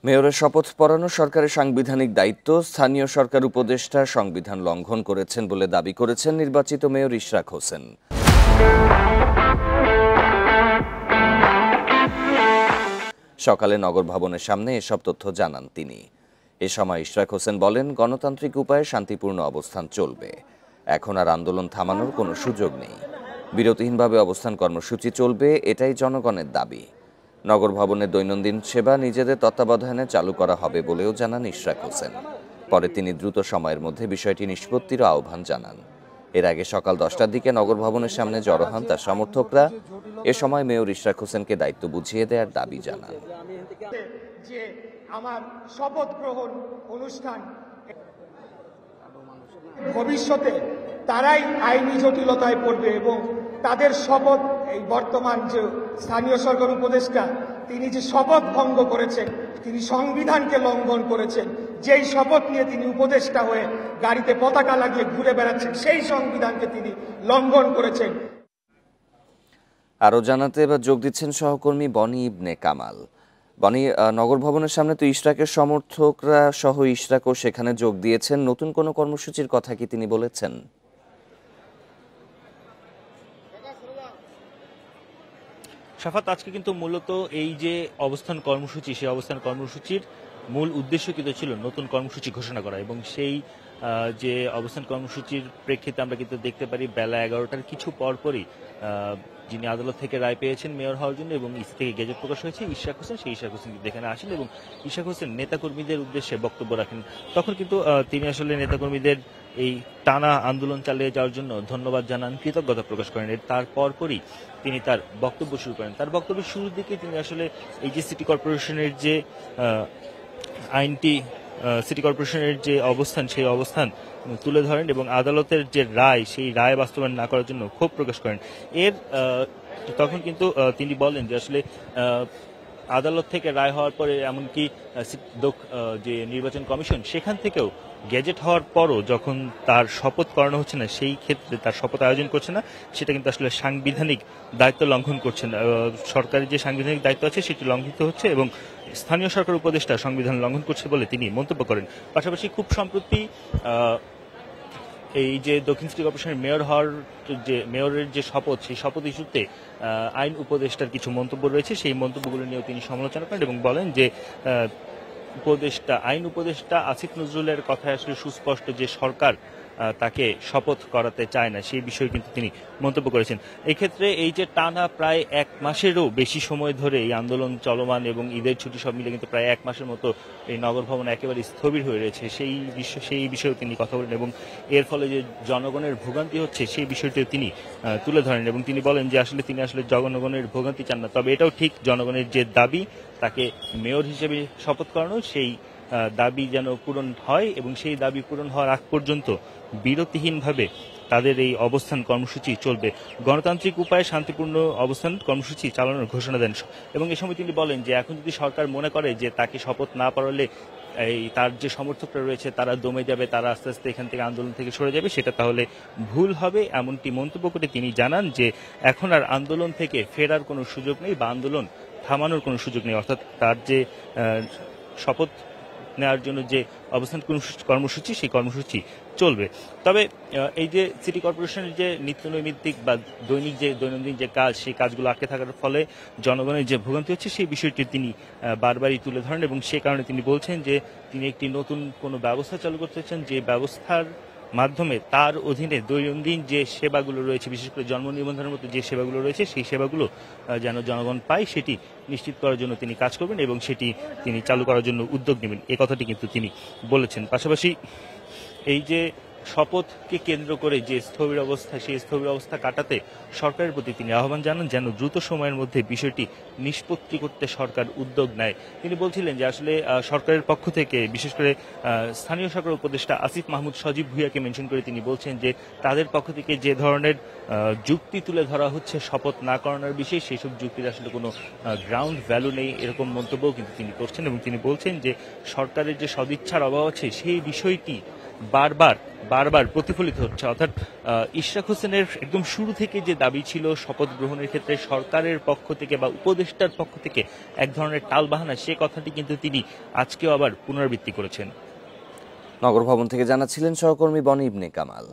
মেয়রের শপথ পড়ানো সরকারের সাংবিধানিক দায়িত্ব। স্থানীয় সরকার উপদেষ্টা সংবিধান লঙ্ঘন করেছেন বলে দাবি করেছেন নির্বাচিত মেয়র ইশরাক হোসেন। সকালে নগর ভবনের সামনে এসব তথ্য জানান তিনি। এ সময় ইশরাক হোসেন বলেন, গণতান্ত্রিক উপায়ে শান্তিপূর্ণ অবস্থান চলবে। এখন আর আন্দোলন থামানোর কোনো সুযোগ নেই। বিরতিহীনভাবে অবস্থান কর্মসূচি চলবে, এটাই জনগণের দাবি। নগর ভবনের দৈনন্দিন সেবা নিজেদের তত্ত্বাবধানে চালু করা হবে বলেও জানান ইশরাক হোসেন। পরে তিনি দ্রুত সময়ের মধ্যে বিষয়টি নিষ্পত্তির আহ্বান জানান। এর আগে সকাল 10টার দিকে নগর ভবনের সামনে জড়ো হন তার সমর্থকরা। এ সময় মেয়র ইশরাক হোসেনকে দায়িত্ব বুঝিয়ে দেওয়ার দাবি জানান। যে আমার শপথ গ্রহণ অনুষ্ঠান ভবিষ্যতে তারাই আইনি জটিলতায় পড়বে এবং তাদের শপথ, এই বর্তমান যে স্থানীয় সরকার উপদেষ্টা, তিনি যে শপথ ভঙ্গ করেছেন, তিনি সংবিধানকে লঙ্ঘন করেছেন। যেই শপথ নিয়ে তিনি উপদেষ্টা হয়ে গাড়িতে পতাকা লাগিয়ে ঘুরে বেড়াচ্ছেন, সেই সংবিধানকে তিনি লঙ্ঘন করেছেন। আরও জানাতে এবার যোগ দিচ্ছেন সহকর্মী বনি ইবনে কামাল। বনি, নগর ভবনের সামনে তো ইশরাকের সমর্থকরা সহ ইশরাকও সেখানে যোগ দিয়েছেন। নতুন কোনো কর্মসূচির কথা কি তিনি বলেছেন? শাফাত, আজকে কিন্তু মূলত এই যে অবস্থান কর্মসূচি, সেই অবস্থান কর্মসূচির মূল উদ্দেশ্য কিন্তু ছিল নতুন কর্মসূচি ঘোষণা করা। এবং সেই যে অবস্থান কর্মসূচির প্রেক্ষিতে আমরা কিন্তু দেখতে পারি বেলা 11টার কিছু পরপরই যিনি আদালত থেকে রায় পেয়েছেন মেয়র হওয়ার জন্য এবং ইসি থেকে গেজেট প্রকাশ হয়েছে, ইশরাক হোসেন, সেই ইশরাক হোসেন কিন্তু এখানে আসেন এবং ইশরাক হোসেন নেতাকর্মীদের উদ্দেশ্যে বক্তব্য রাখেন। তখন কিন্তু তিনি আসলে নেতাকর্মীদের এই টানা আন্দোলন চালিয়ে যাওয়ার জন্য ধন্যবাদ জানান, কৃতজ্ঞতা প্রকাশ করেন। তার পরপরই তিনি তার বক্তব্য শুরু করেন। তার বক্তব্যের শুরুর দিকে তিনি আসলে এই যে সিটি কর্পোরেশনের যে আইনটি, সিটি কর্পোরেশনের যে অবস্থান, সেই অবস্থান তুলে ধরেন এবং আদালতের যে রায়, সেই রায় বাস্তবায়ন না করার জন্য ক্ষোভ প্রকাশ করেন। তখন কিন্তু তিনি বলেন যে আসলে আদালত থেকে রায় হওয়ার পরে এমনকি যে নির্বাচন কমিশন, সেখান থেকেও গেজেট হওয়ার পরও যখন তার শপথ করানো হচ্ছে না, সেই ক্ষেত্রে তার শপথ আয়োজন করছে না, সেটা কিন্তু আসলে সাংবিধানিক দায়িত্ব লঙ্ঘন করছে না। সরকারের যে সাংবিধানিক দায়িত্ব আছে সেটি লঙ্ঘিত হচ্ছে এবং স্থানীয় সরকার উপদেষ্টা সংবিধান লঙ্ঘন করছে বলে তিনি মন্তব্য করেন। পাশাপাশি খুব সম্প্রতি এই যে দক্ষিণ সিটি কর্পোরেশনের মেয়র হওয়ার যে মেয়রের যে শপথ, সেই শপথ ইস্যুতে আইন উপদেষ্টার কিছু মন্তব্য রয়েছে, সেই মন্তব্যগুলো নিয়েও তিনি সমালোচনা করেন এবং বলেন যে আইন উপদেষ্টা আসিফ নজরুলের কথায় আসলে সুস্পষ্ট যে সরকার তাকে শপথ করাতে চায় না, সেই বিষয়ে কিন্তু তিনি মন্তব্য করেছেন। এই ক্ষেত্রে এই যে টানা প্রায় 1 মাসেরও বেশি সময় ধরে এই আন্দোলন চলমান এবং ঈদের ছুটি সব মিলে কিন্তু প্রায় 1 মাসের মতো এই নগর ভবন একেবারে স্থবির হয়ে রয়েছে, সেই বিষয়েও তিনি কথা বলেন এবং এর ফলে যে জনগণের ভোগান্তি হচ্ছে সেই বিষয়টিও তিনি তুলে ধরেন এবং তিনি বলেন যে আসলে তিনি জনগণের ভোগান্তি চান না। তবে এটাও ঠিক, জনগণের যে দাবি তাকে মেয়র হিসেবে শপথ করানো, সেই দাবি যেন পূরণ হয় এবং সেই দাবি পূরণ হওয়ার আগ পর্যন্ত বিরতিহীনভাবে তাদের এই অবস্থান কর্মসূচি চলবে। গণতান্ত্রিক উপায়ে শান্তিপূর্ণ অবস্থান কর্মসূচি চালানোর ঘোষণা দেন এবং এ সময় তিনি বলেন যে এখন যদি সরকার মনে করে যে তাকে শপথ না পড়ালে তার যে সমর্থকরা রয়েছে তারা দমে যাবে, তারা আস্তে আস্তে এখান থেকে আন্দোলন থেকে সরে যাবে, সেটা তাহলে ভুল হবে। এমনটি মন্তব্য করে তিনি জানান যে এখন আর আন্দোলন থেকে ফেরার কোনো সুযোগ নেই বা আন্দোলন থামানোর কোনো সুযোগ নেই। অর্থাৎ তার যে শপথ নেওয়ার জন্য যে অবস্থান কর্মসূচি, সেই কর্মসূচি চলবে। তবে এই যে সিটি কর্পোরেশনের যে নিত্যনৈমিত্তিক বা দৈনন্দিন যে কাজ, সেই কাজগুলো আটকে থাকার ফলে জনগণের যে ভোগান্তি হচ্ছে, সেই বিষয়টি তিনি বারবারই তুলে ধরেন এবং সে কারণে তিনি বলছেন যে তিনি একটি নতুন কোনো ব্যবস্থা চালু করতে চান, যে ব্যবস্থার মাধ্যমে তার অধীনে দৈনন্দিন যে সেবাগুলো রয়েছে, বিশেষ করে জন্ম নিবন্ধনের মতো যে সেবাগুলো রয়েছে, সেই সেবাগুলো যেন জনগণ পায় সেটি নিশ্চিত করার জন্য তিনি কাজ করবেন এবং সেটি তিনি চালু করার জন্য উদ্যোগ নেবেন, এ কথাটি কিন্তু তিনি বলেছেন। পাশাপাশি এই যে শপথকে কেন্দ্র করে যে স্থবির অবস্থা, সেই স্থবির অবস্থা কাটাতে সরকারের প্রতি তিনি আহ্বান জানান যেন দ্রুত সময়ের মধ্যে বিষয়টি নিষ্পত্তি করতে সরকার উদ্যোগ নেয়। তিনি বলছিলেন যে আসলে সরকারের পক্ষ থেকে বিশেষ করে স্থানীয় সরকার উপদেষ্টা আসিফ মাহমুদ সজীব ভুঁইয়াকে মেনশন করে তিনি বলছেন যে তাদের পক্ষ থেকে যে ধরনের যুক্তি তুলে ধরা হচ্ছে শপথ না করানোর বিষয়ে, সেই সব যুক্তির আসলে কোনো গ্রাউন্ড ভ্যালু নেই, এরকম মন্তব্যও কিন্তু তিনি করছেন এবং তিনি বলছেন যে সরকারের যে সদিচ্ছার অভাব আছে, সেই বিষয়টি বারবার প্রতিফলিত হচ্ছে। অর্থাৎ ইশরাক হোসেনের একদম শুরু থেকে যে দাবি ছিল শপথ গ্রহণের ক্ষেত্রে সরকারের পক্ষ থেকে বা উপদেষ্টার পক্ষ থেকে এক ধরনের টালবাহানা, সে কথাটি কিন্তু তিনি আজকেও আবার পুনরাবৃত্তি করেছেন। নগর ভবন থেকে জানাচ্ছিলেন সহকর্মী বনি ইবনে কামাল।